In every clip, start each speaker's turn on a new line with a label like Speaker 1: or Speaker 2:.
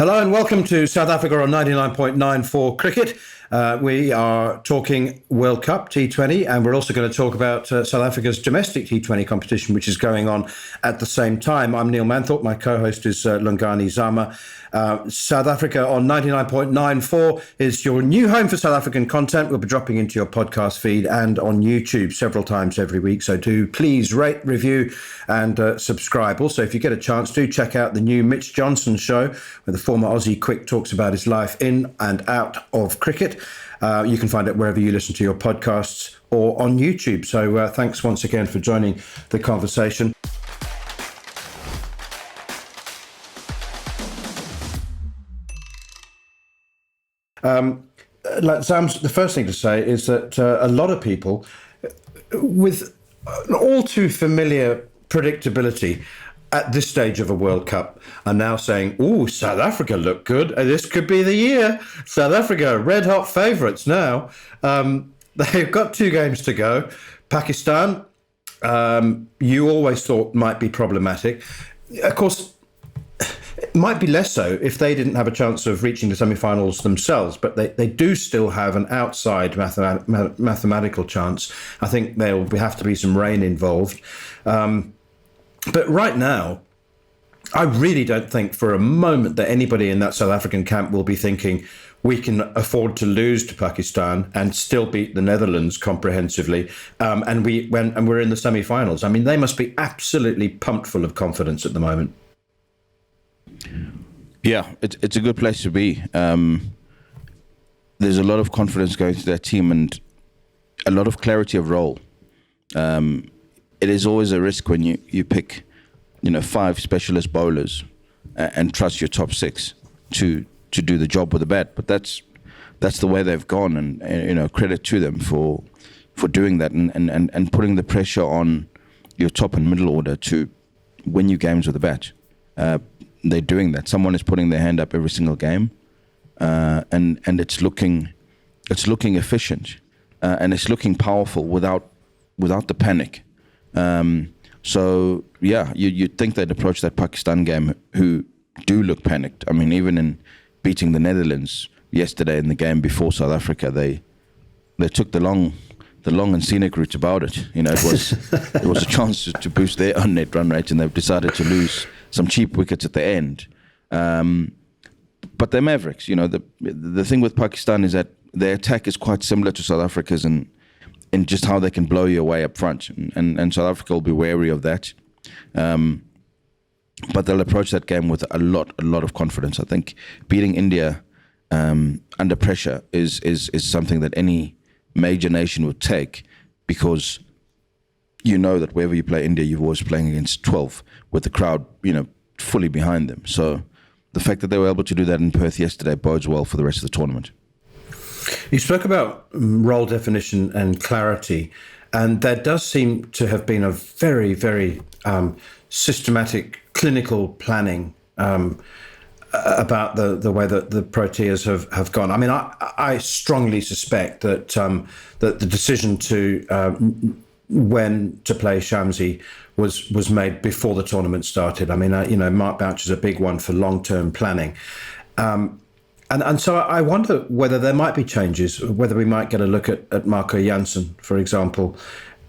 Speaker 1: Hello and welcome to South Africa on 99.94 Cricket. We are talking World Cup T20, and we're also going to talk about South Africa's domestic T20 competition, which is going on at the same time. I'm Neil Manthorpe. My co-host is Lungani Zama. South Africa on 99.94 is your new home for South African content. We'll be dropping into your podcast feed and on YouTube several times every week. So do please rate, review and subscribe. Also, if you get a chance, do check out the new Mitch Johnson show, where the former Aussie quick talks about his life in and out of cricket. You can find it wherever you listen to your podcasts or on YouTube. So thanks once again for joining the conversation. The first thing to say is that a lot of people, with all too familiar predictability at this stage of a World Cup, are now saying, "Oh, South Africa look good. This could be the year. South Africa, red hot favourites now." They've got 2 games to go. Pakistan, you always thought might be problematic. Of course, it might be less so if they didn't have a chance of reaching the semi-finals themselves, but they do still have an outside mathematical chance. I think there'll have to be some rain involved. But right now, I really don't think for a moment that anybody in that South African camp will be thinking we can afford to lose to Pakistan and still beat the Netherlands comprehensively. And we're in the semi-finals. I mean, they must be absolutely pumped full of confidence at the moment.
Speaker 2: Yeah, it's a good place to be. There's a lot of confidence going to that team and a lot of clarity of role. It is always a risk when you pick, 5 specialist bowlers and trust your top 6 to do the job with the bat. But that's the way they've gone, and credit to them for doing that and putting the pressure on your top and middle order to win you games with the bat. They're doing that. Someone is putting their hand up every single game, and it's looking efficient, and it's looking powerful without the panic. So yeah, you'd think they'd approach that Pakistan game who do look panicked. I mean, even in beating the Netherlands yesterday in the game before South Africa, they took the long and scenic route about it. It was a chance to boost their own net run rate, and they've decided to lose some cheap wickets at the end. But they're Mavericks. The thing with Pakistan is that their attack is quite similar to South Africa's in just how they can blow you away up front. And South Africa will be wary of that. But they'll approach that game with a lot of confidence. I think beating India under pressure is something that any major nation would take, because that wherever you play India, you're always playing against 12 with the crowd, fully behind them. So the fact that they were able to do that in Perth yesterday bodes well for the rest of the tournament.
Speaker 1: You spoke about role definition and clarity, and there does seem to have been a very, very systematic clinical planning about the way that the Proteas have gone. I mean, I strongly suspect that that the decision to when to play Shamsi was made before the tournament started. I mean, Mark Boucher's a big one for long-term planning. And so I wonder whether there might be changes, whether we might get a look at Marco Jansen, for example.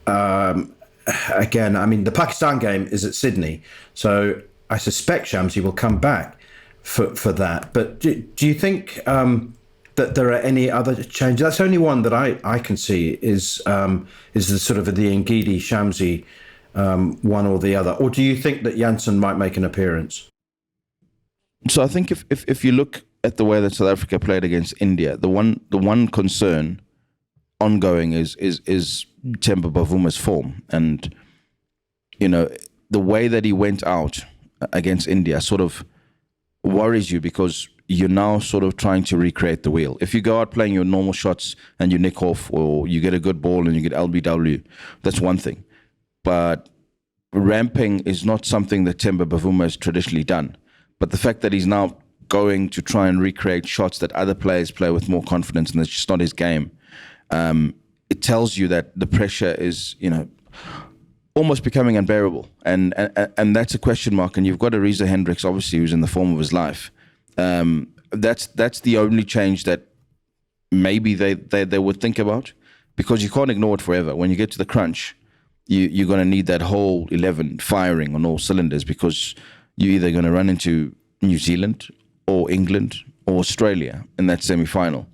Speaker 1: Again, I mean, the Pakistan game is at Sydney, so I suspect Shamsi will come back for that. But do you think that there are any other changes? That's the only one that I can see is the sort of the Ngidi Shamsi one or the other. Or do you think that Jansen might make an appearance?
Speaker 2: So I think if you look at the way that South Africa played against India, the one concern ongoing is Temba Bavuma's form, and the way that he went out against India sort of worries you, because you're now sort of trying to recreate the wheel. If you go out playing your normal shots and you nick off, or you get a good ball and you get LBW, that's one thing. But ramping is not something that Temba Bavuma has traditionally done. But the fact that he's now going to try and recreate shots that other players play with more confidence, and it's just not his game, it tells you that the pressure is, almost becoming unbearable. And that's a question mark. And you've got a Reza Hendricks, obviously, who's in the form of his life. That's the only change that maybe they would think about, because you can't ignore it forever. When you get to the crunch, you're going to need that whole 11 firing on all cylinders, because you're either going to run into New Zealand or England or Australia in that semi-final.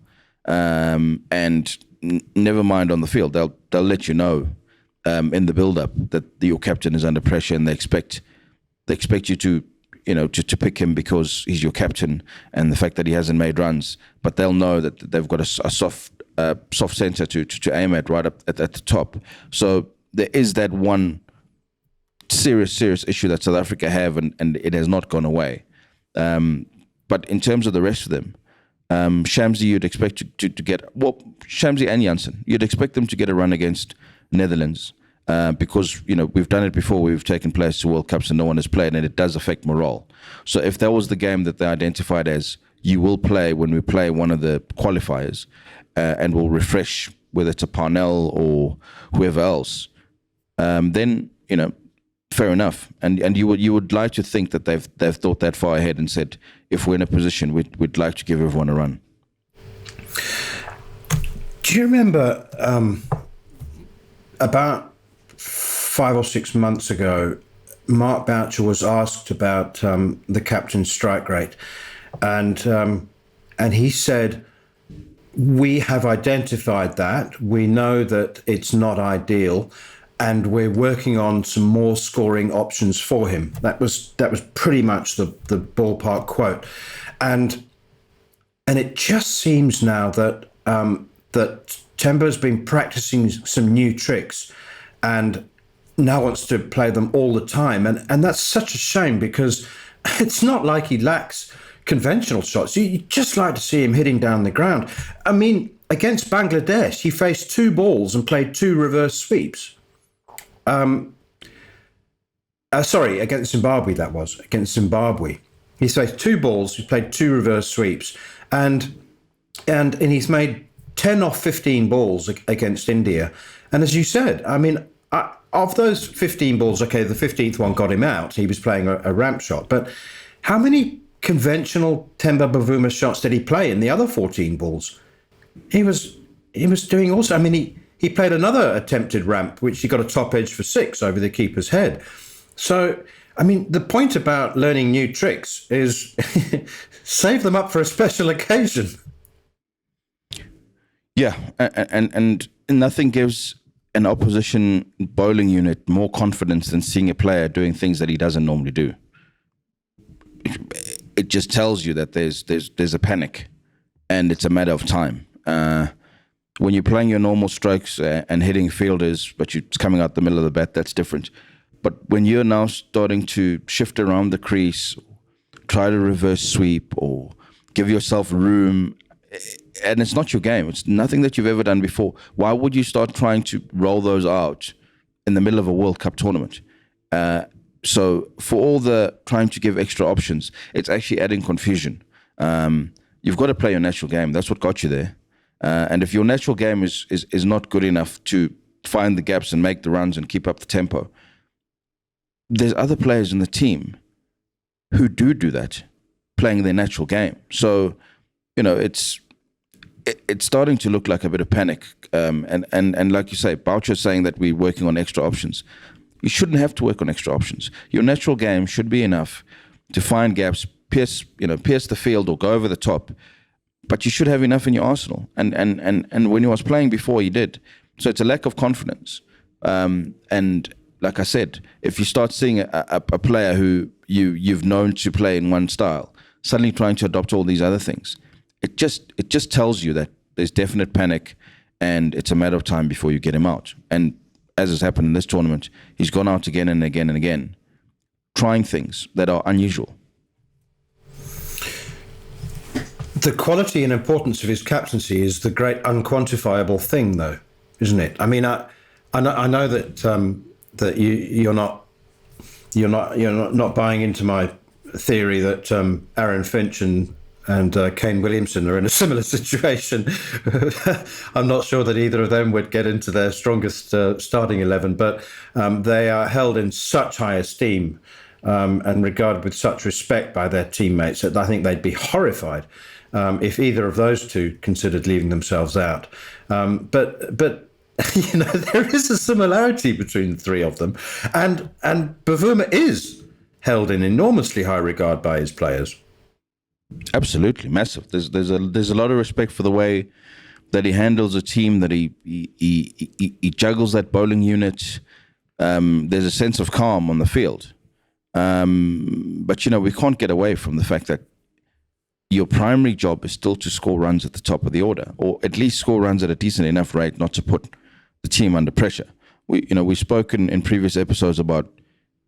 Speaker 2: And never mind on the field, they'll let you know in the build-up that your captain is under pressure, and they expect you to pick him because he's your captain, and the fact that he hasn't made runs. But they'll know that they've got a soft centre to aim at right up at the top. So there is that one serious issue that South Africa have, and it has not gone away. But in terms of the rest of them, Shamsi, you'd expect to get, well, Shamsi and Janssen, you'd expect them to get a run against Netherlands, because we've done it before. We've taken players to World Cups and no one has played, and it does affect morale. So if that was the game that they identified as, you will play when we play one of the qualifiers, and we'll refresh, whether it's a Parnell or whoever else, then fair enough. And you would like to think that they've thought that far ahead and said, if we're in a position, we'd like to give everyone a run.
Speaker 1: Do you remember about 5 or 6 months ago, Mark Boucher was asked about the captain's strike rate, and he said, we have identified that. We know that it's not ideal, and we're working on some more scoring options for him. That was pretty much the ballpark quote, and it just seems now that that Temba's been practicing some new tricks, and now wants to play them all the time, and that's such a shame, because it's not like he lacks conventional shots. You just like to see him hitting down the ground. I mean, against Bangladesh, he faced 2 balls and played 2 reverse sweeps. Sorry, against Zimbabwe, that was. Against Zimbabwe. He faced 2 balls, he played 2 reverse sweeps, and he's made 10 off 15 balls against India. And as you said, I mean, of those 15 balls, okay, the 15th one got him out. He was playing a ramp shot. But how many conventional Temba Bavuma shots did he play in the other 14 balls? He was doing also. I mean, he played another attempted ramp, which he got a top edge for 6 over the keeper's head. So, I mean, the point about learning new tricks is save them up for a special occasion.
Speaker 2: Yeah, and nothing gives an opposition bowling unit more confidence than seeing a player doing things that he doesn't normally do. It just tells you that there's a panic, and it's a matter of time. When you're playing your normal strokes and hitting fielders, but you're coming out the middle of the bat, that's different. But when you're now starting to shift around the crease, try to reverse sweep or give yourself room, and it's not your game, it's nothing that you've ever done before, why would you start trying to roll those out in the middle of a World Cup tournament? So for all the trying to give extra options, it's actually adding confusion. You've got to play your natural game. That's what got you there. And if your natural game is not good enough to find the gaps and make the runs and keep up the tempo, there's other players in the team who do that, playing their natural game. So, it's starting to look like a bit of panic. And like you say, Boucher's saying that we're working on extra options. You shouldn't have to work on extra options. Your natural game should be enough to find gaps, pierce the field or go over the top. But you should have enough in your arsenal. And when he was playing before, he did. So it's a lack of confidence. And like I said, if you start seeing a player who you've known to play in one style, suddenly trying to adopt all these other things, it just tells you that there's definite panic, and it's a matter of time before you get him out. And as has happened in this tournament, he's gone out again and again and again, trying things that are unusual.
Speaker 1: The quality and importance of his captaincy is the great unquantifiable thing, though, isn't it? I mean, I know that that you're not buying into my theory that Aaron Finch and Kane Williamson are in a similar situation. I'm not sure that either of them would get into their strongest starting 11, but they are held in such high esteem and regarded with such respect by their teammates that I think they'd be horrified if either of those two considered leaving themselves out. But there is a similarity between the three of them, and Bavuma is held in enormously high regard by his players.
Speaker 2: Absolutely, massive. There's a lot of respect for the way that he handles a team, that he juggles that bowling unit. There's a sense of calm on the field. But, we can't get away from the fact that your primary job is still to score runs at the top of the order, or at least score runs at a decent enough rate not to put the team under pressure. We've spoken in previous episodes about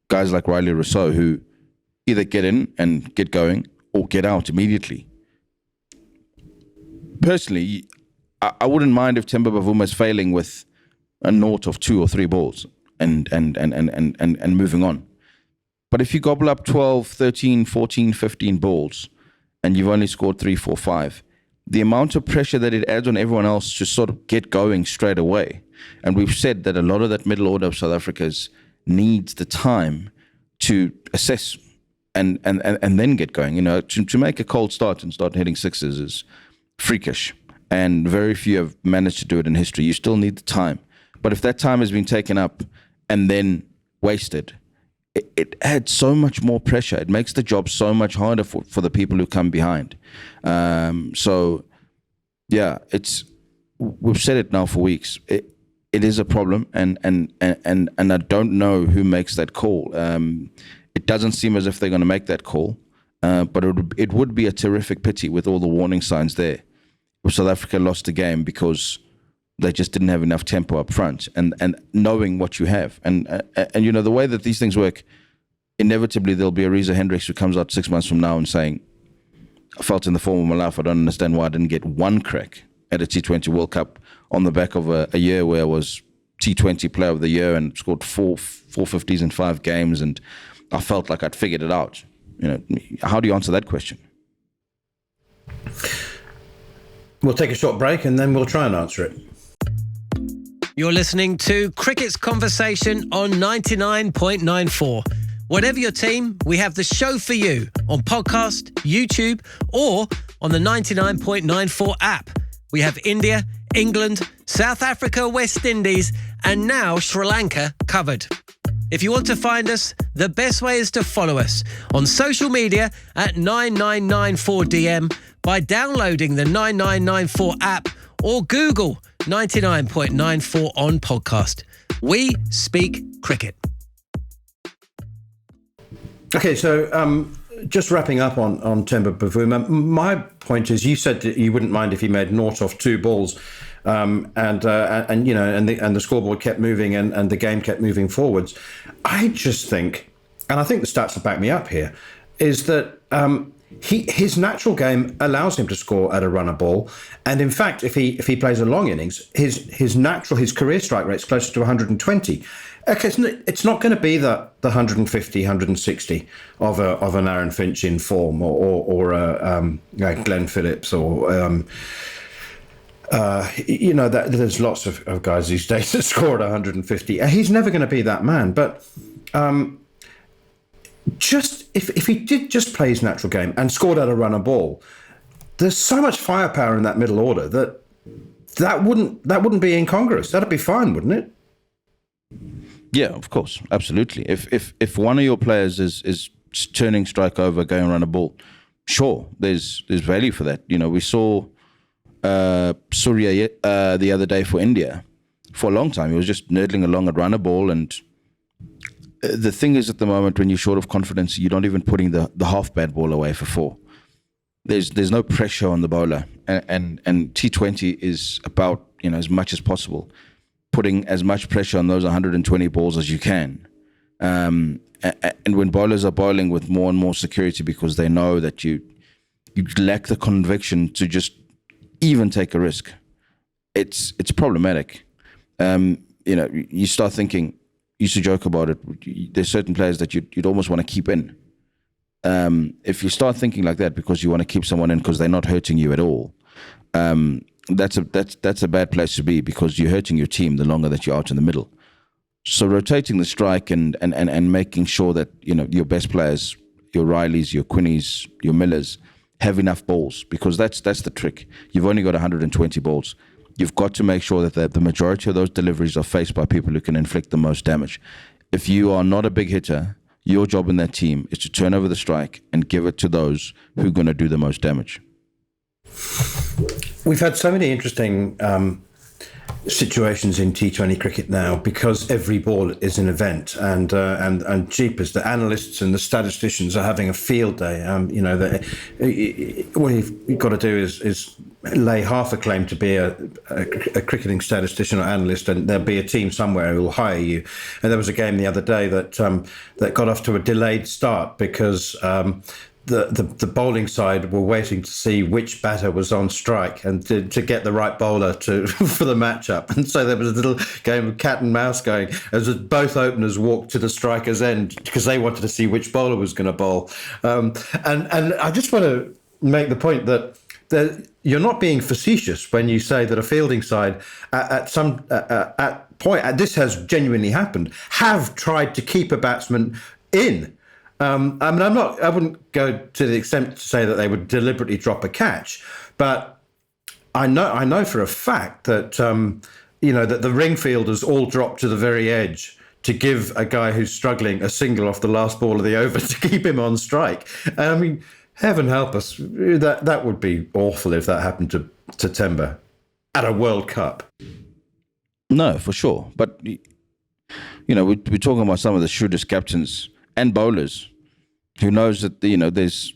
Speaker 2: guys like Riley Rousseau who either get in and get going or get out immediately. Personally, I wouldn't mind if Temba Bavuma is failing with a naught of 2 or 3 balls and moving on. But if you gobble up 12, 13, 14, 15 balls and you've only scored 3, 4, 5, the amount of pressure that it adds on everyone else to sort of get going straight away. And we've said that a lot of that middle order of South Africa's needs the time to assess and then get going. To make a cold start and start hitting sixes is freakish. And very few have managed to do it in history. You still need the time. But if that time has been taken up and then wasted, it adds so much more pressure. It makes the job so much harder for the people who come behind. We've said it now for weeks. It is a problem, and I don't know who makes that call. It doesn't seem as if they're going to make that call, but it would be a terrific pity with all the warning signs there if South Africa lost the game because they just didn't have enough tempo up front, and knowing what you have. And the way that these things work, inevitably there'll be a Reza Hendricks who comes out 6 months from now and saying, I felt in the form of my life, I don't understand why I didn't get one crack at a T20 World Cup on the back of a year where I was T20 Player of the Year and scored 450s in 5 games, and I felt like I'd figured it out. How do you answer that question?
Speaker 1: We'll take a short break and then we'll try and answer it.
Speaker 3: You're listening to Cricket's Conversation on 99.94. Whatever your team, we have the show for you on podcast, YouTube, or on the 99.94 app. We have India, England, South Africa, West Indies, and now Sri Lanka covered. If you want to find us, the best way is to follow us on social media at 9994DM by downloading the 9994 app or Google 99.94 on podcast. We speak cricket. Okay,
Speaker 1: so just wrapping up on Temba Bavuma, my point is, you said that you wouldn't mind if he made naught off 2 balls, and the scoreboard kept moving and the game kept moving forwards. I just think, and I think the stats will back me up here, is that his natural game allows him to score at a run a ball, and in fact, if he plays a long innings, his career strike rate is closer to 120. Okay, it's not going to be the 150, 160 of an Aaron Finch in form, or Glenn Phillips, or that there's lots of guys these days that score at 150. He's never going to be that man, but. Just if he did just play his natural game and scored out a run a ball, there's so much firepower in that middle order that wouldn't be incongruous. That'd be fine, wouldn't it?
Speaker 2: Yeah, of course, absolutely. If one of your players is turning strike over, going run a ball, sure, there's value for that. We saw Surya the other day for India. For a long time, he was just nerdling along at run a ball, and the thing is, at the moment, when you're short of confidence, you're not even putting the half bad ball away for 4. There's no pressure on the bowler, and T20 is about as much as possible putting as much pressure on those 120 balls as you can. And when bowlers are bowling with more and more security because they know that you lack the conviction to just even take a risk, it's problematic. You start thinking. Used to joke about it. There's certain players that you'd almost want to keep in. If you start thinking like that because you want to keep someone in because they're not hurting you at all, that's a bad place to be, because you're hurting your team the longer that you're out in the middle. So rotating the strike and making sure that, your best players, your Rileys, your Quinnies, your Millers, have enough balls, because that's the trick. You've only got 120 balls. You've got to make sure that the majority of those deliveries are faced by people who can inflict the most damage. If you are not a big hitter, your job in that team is to turn over the strike and give it to those who are going to do the most damage.
Speaker 1: We've had so many interesting situations in T20 cricket now, because every ball is an event, and jeepers, the analysts and the statisticians are having a field day. What you've got to do is lay half a claim to be a cricketing statistician or analyst, and there'll be a team somewhere who will hire you. And there was a game the other day that got off to a delayed start because the bowling side were waiting to see which batter was on strike and to get the right bowler for the matchup. And so there was a little game of cat and mouse going as both openers walked to the striker's end because they wanted to see which bowler was going to bowl. And I just want to make the point that you're not being facetious when you say that a fielding side this has genuinely happened, have tried to keep a batsman in. I wouldn't go to the extent to say that they would deliberately drop a catch, but I know for a fact that that the ring fielders all drop to the very edge to give a guy who's struggling a single off the last ball of the over to keep him on strike. I mean, heaven help us, that would be awful if that happened to Temba at a World Cup.
Speaker 2: No, for sure. But we're talking about some of the shrewdest captains and bowlers who knows that there's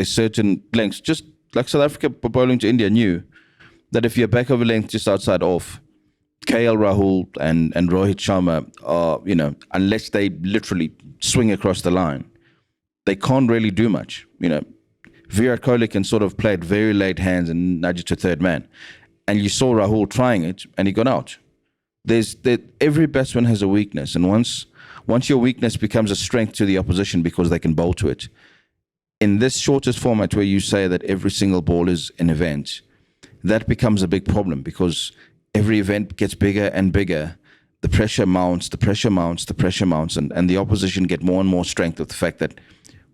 Speaker 2: certain lengths, just like South Africa bowling to India knew that if you're back over length just outside off, KL Rahul and Rohit Sharma are, unless they literally swing across the line, they can't really do much. Virat Kohli can sort of play at very late hands and nudge it to third man. And you saw Rahul trying it and he got out. Every batsman has a weakness, and once your weakness becomes a strength to the opposition because they can bowl to it, in this shortest format where you say that every single ball is an event, that becomes a big problem because every event gets bigger and bigger. The pressure mounts, and the opposition get more and more strength of the fact that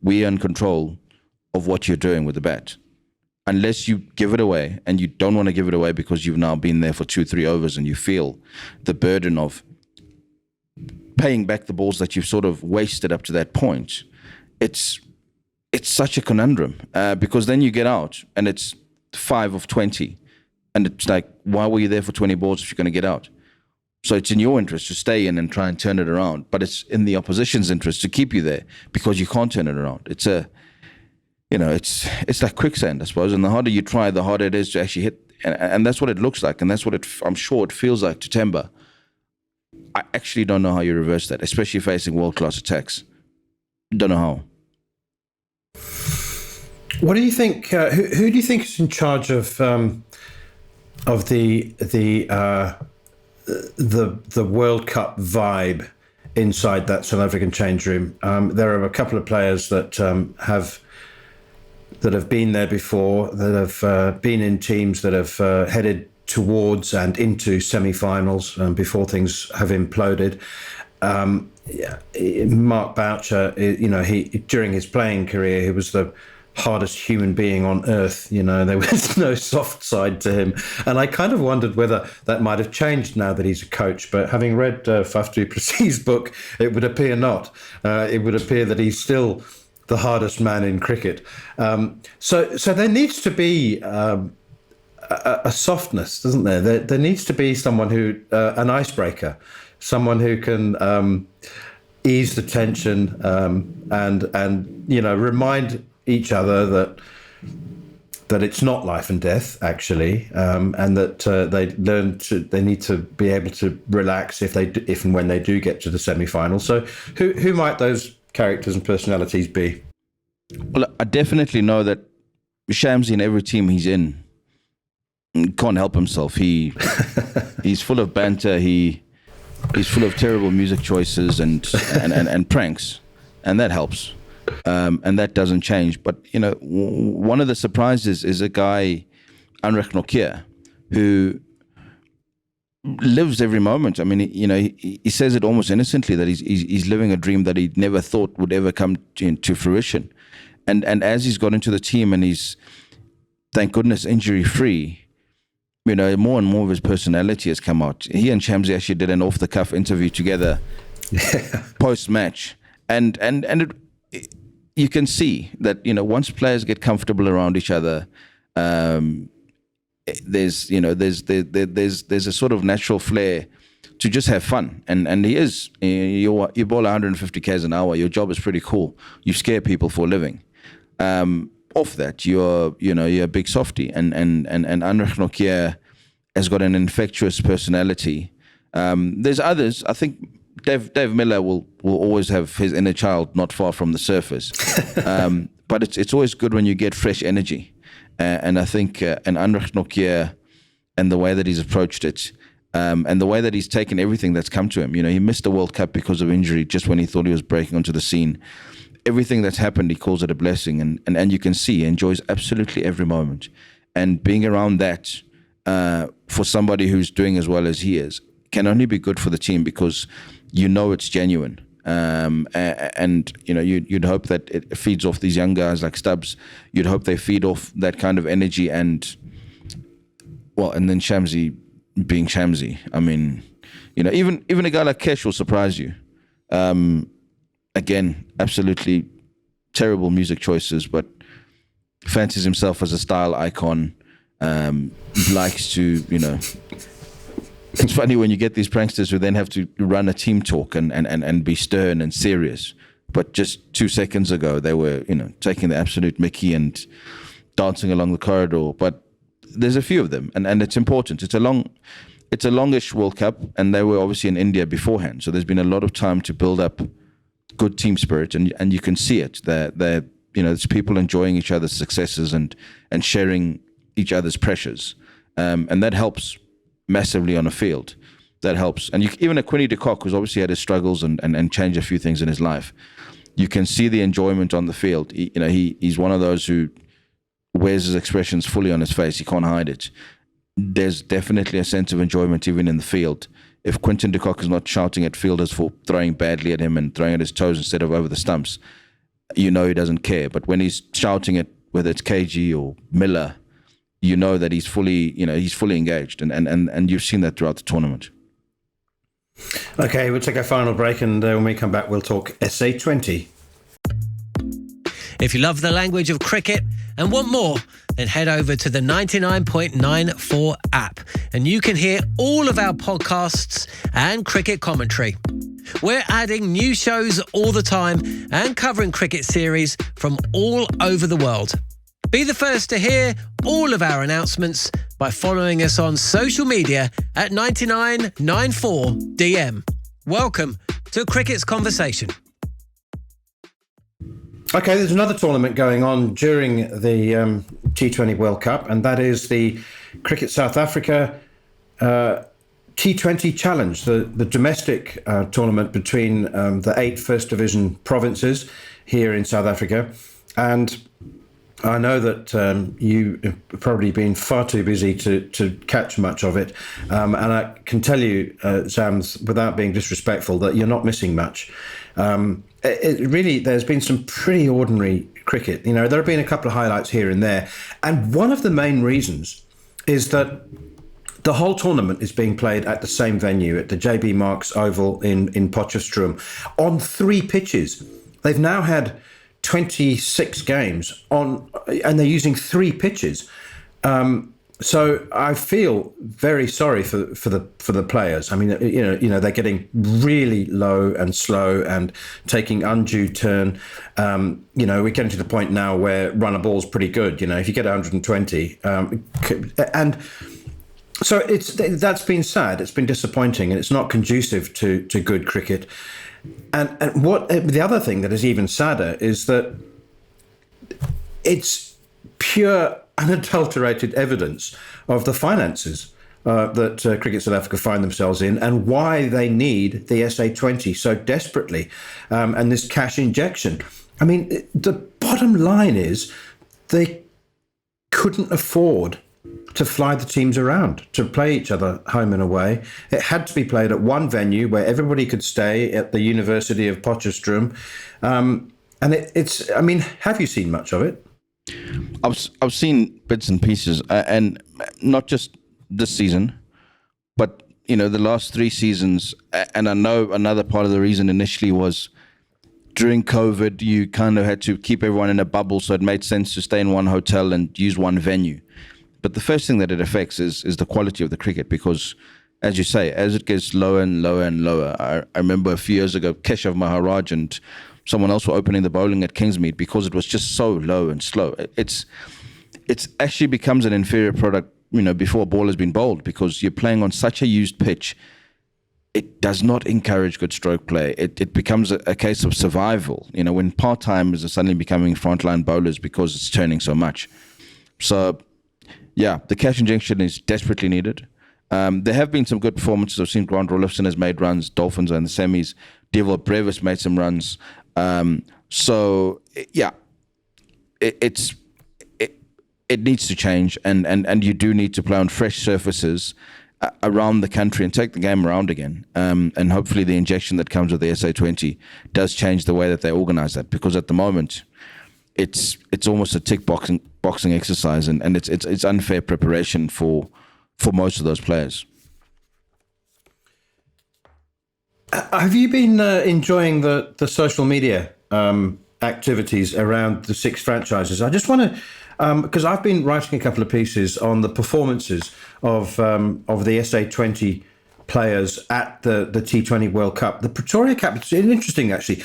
Speaker 2: we are in control of what you're doing with the bat. Unless you give it away, and you don't want to give it away because you've now been there for 2-3 overs and you feel the burden of paying back the balls that you've sort of wasted up to that point, it's such a conundrum because then you get out and it's 5 of 20, and it's like, why were you there for 20 balls if you're going to get out? So it's in your interest to stay in and try and turn it around, but it's in the opposition's interest to keep you there because you can't turn it around. It's like quicksand, I suppose, and the harder you try, the harder it is to actually hit, and that's what it looks like, and that's what I'm sure it feels like to Temba. I actually don't know how you reverse that, especially facing world-class attacks. Don't know how.
Speaker 1: What do you think? Who do you think is in charge of the World Cup vibe inside that South African change room? There are a couple of players that have been there before, that have been in teams that have headed towards and into semi-finals before things have imploded. Mark Boucher, he during his playing career, he was the hardest human being on earth. There was no soft side to him, and I kind of wondered whether that might have changed now that he's a coach. But having read Faf du Plessis' book, it would appear not. It would appear that he's still the hardest man in cricket. So there needs to be a softness, doesn't there? There needs to be someone who, an icebreaker, someone who can ease the tension and remind each other that it's not life and death actually, and that they need to be able to relax if and when they do get to the semi-final. So who might those characters and personalities be?
Speaker 2: Well, I definitely know that Shamsi, in every team he's in, can't help himself. He's full of banter. He's full of terrible music choices and pranks, and that helps. And that doesn't change. But one of the surprises is a guy, Anrich Nokia, who lives every moment. I mean, he says it almost innocently that he's living a dream that he never thought would ever come to fruition. And as he's got into the team and he's, thank goodness, injury free, more and more of his personality has come out. He and Shamsi actually did an off the cuff interview together post match, and you can see that once players get comfortable around each other, there's a sort of natural flair to just have fun, and he is. You bowl 150 k's an hour. Your job is pretty cool. You scare people for a living. Off that, you're a big softie, and Anrich Nokia has got an infectious personality. There's others. I think Dave Miller will always have his inner child not far from the surface, but it's always good when you get fresh energy, and I think and Anrich Nokia and the way that he's approached it, and the way that he's taken everything that's come to him. He missed the World Cup because of injury just when he thought he was breaking onto the scene. Everything that's happened, he calls it a blessing, and you can see he enjoys absolutely every moment. And being around that for somebody who's doing as well as he is can only be good for the team, because it's genuine. And you'd hope that it feeds off these young guys like Stubbs. You'd hope they feed off that kind of energy, and then Shamsi being Shamsi. I mean, even a guy like Kesh will surprise you. Again, absolutely terrible music choices, but fancies himself as a style icon. Likes to, it's funny when you get these pranksters who then have to run a team talk and be stern and serious. But just 2 seconds ago, they were, taking the absolute mickey and dancing along the corridor. But there's a few of them, and it's important. It's a longish World Cup, and they were obviously in India beforehand. So there's been a lot of time to build up good team spirit, and you can see it. They're it's people enjoying each other's successes and sharing each other's pressures, and that helps massively on a field. That helps, and even a Quinny de Kock, who's obviously had his struggles and changed a few things in his life, you can see the enjoyment on the field. He's one of those who wears his expressions fully on his face. He can't hide it. There's definitely a sense of enjoyment even in the field. If Quinton de Kock is not shouting at fielders for throwing badly at him and throwing at his toes instead of over the stumps, he doesn't care. But when he's shouting at whether it's KG or Miller, that he's fully engaged, and you've seen that throughout the tournament.
Speaker 1: Okay, we'll take our final break, and when we come back, we'll talk SA20.
Speaker 3: If you love the language of cricket and want more, then head over to the 99.94 app, and you can hear all of our podcasts and cricket commentary. We're adding new shows all the time and covering cricket series from all over the world. Be the first to hear all of our announcements by following us on social media at 9994DM. Welcome to Cricket's Conversation.
Speaker 1: Okay, there's another tournament going on during the T20 World Cup, and that is the Cricket South Africa T20 Challenge, the domestic tournament between the 8 First Division provinces here in South Africa. And I know that you've probably been far too busy to catch much of it. And I can tell you, Sams, without being disrespectful, that you're not missing much. There's been some pretty ordinary cricket. There have been a couple of highlights here and there. And one of the main reasons is that the whole tournament is being played at the same venue, at the JB Marks Oval in Potchefstroom, on 3 pitches. They've now had 26 games on, and they're using 3 pitches. So I feel very sorry for the players. I mean, they're getting really low and slow and taking undue turn. We're getting to the point now where run a ball's pretty good. If you get 120, and so that's been sad. It's been disappointing, and it's not conducive to good cricket. And what the other thing that is even sadder is that it's pure, unadulterated evidence of the finances that Cricket South Africa find themselves in, and why they need the SA20 so desperately, and this cash injection. I mean, the bottom line is they couldn't afford to fly the teams around, to play each other home and away. It had to be played at one venue where everybody could stay at the University of Potchefstroom. And it's, I mean, have you seen much of it?
Speaker 2: I've seen bits and pieces, and not just this season, but the last 3 seasons. And I know another part of the reason initially was during COVID, you kind of had to keep everyone in a bubble, so it made sense to stay in one hotel and use one venue. But the first thing that it affects is the quality of the cricket, because, as you say, as it gets lower and lower and lower. I remember a few years ago, Keshav Maharaj and someone else were opening the bowling at Kingsmead because it was just so low and slow. It's actually becomes an inferior product, before a ball has been bowled, because you're playing on such a used pitch. It does not encourage good stroke play. It becomes a case of survival, when part-timers are suddenly becoming frontline bowlers because it's turning so much. So, yeah, the cash injection is desperately needed. There have been some good performances. I've seen Grant Roelofsen has made runs, Dolphins are in the semis, Devil Brevis made some runs. So, yeah, it needs to change, and you do need to play on fresh surfaces around the country and take the game around again. And hopefully the injection that comes with the SA20 does change the way that they organize that, because at the moment it's almost a tick boxing exercise, and it's unfair preparation for most of those players.
Speaker 1: Have you been enjoying the social media activities around the 6 franchises? I just want to, because I've been writing a couple of pieces on the performances of the SA20 players at the T20 World Cup. The Pretoria Cup, it's interesting actually,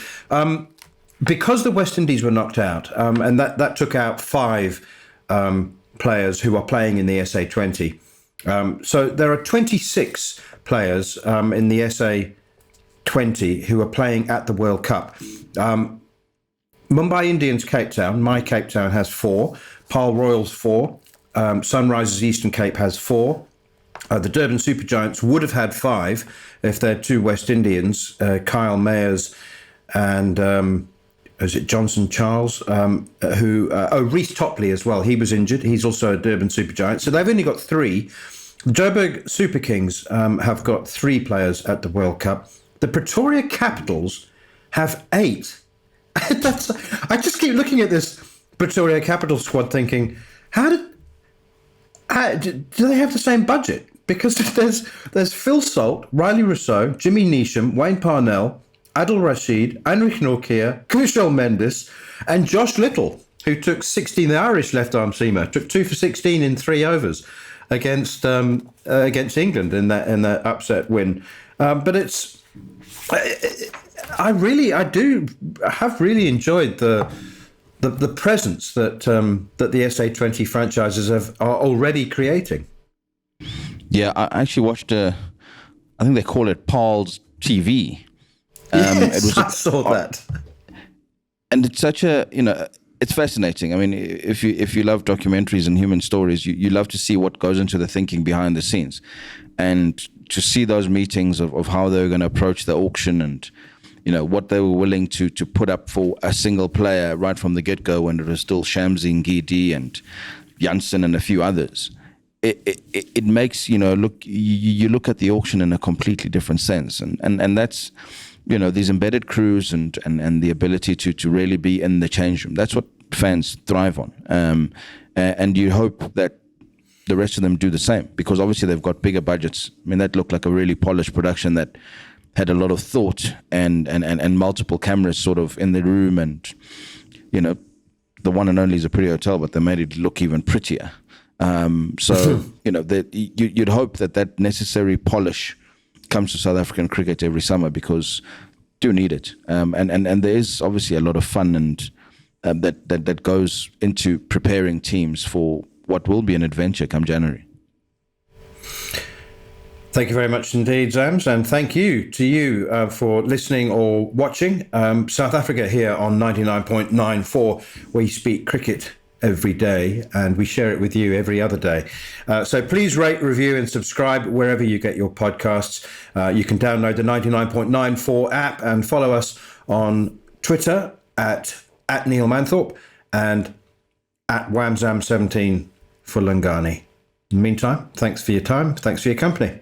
Speaker 1: because the West Indies were knocked out, and that took out 5 players who are playing in the SA20. So there are 26 players in the SA20 who are playing at the World Cup. Mumbai Indians Cape Town, my Cape Town, has 4. Pal Royals 4. Sunrisers Eastern Cape has 4. The Durban Supergiants would have had 5 if they're 2 West Indians, Kyle Mayers and is it Johnson Charles, Reece Topley as well. He was injured. He's also a Durban Supergiant. So they've only got 3. The Joburg Super Kings have got 3 players at the World Cup. The Pretoria Capitals have 8. I just keep looking at this Pretoria Capital squad thinking, do they have the same budget? Because there's Phil Salt, Riley Rousseau, Jimmy Neesham, Wayne Parnell, Adil Rashid, Heinrich Nortje, Kushal Mendes, and Josh Little, who took 16, the Irish left-arm seamer, took 2 for 16 in 3 overs against England in that upset win. But it's, I have really enjoyed the presence that the SA20 franchises are already creating.
Speaker 2: Yeah, I actually watched I think they call it Paul's TV.
Speaker 1: I saw that.
Speaker 2: And it's such it's fascinating. I mean, if you love documentaries and human stories, you love to see what goes into the thinking behind the scenes, and to see those meetings of how they were going to approach the auction, and what they were willing to put up for a single player right from the get-go, when it was still Shamsi Ngidi and Janssen and a few others. It makes you look at the auction in a completely different sense, and that's these embedded crews and the ability to really be in the change room. That's what fans thrive on, and you hope that the rest of them do the same, because obviously they've got bigger budgets. I mean, that looked like a really polished production that had a lot of thought and multiple cameras sort of in the room, and the one and only is a pretty hotel, but they made it look even prettier. So you'd hope that necessary polish comes to South African cricket every summer, because do need it, and there is obviously a lot of fun and that goes into preparing teams for what will be an adventure come January.
Speaker 1: Thank you very much indeed, Zams, and thank you to you for listening or watching. South Africa here on 99.94, we speak cricket every day, and we share it with you every other day. So please rate, review, and subscribe wherever you get your podcasts. You can download the 99.94 app and follow us on Twitter at Neil Manthorpe and at Ep.17 for Lungani. In the meantime, thanks for your time. Thanks for your company.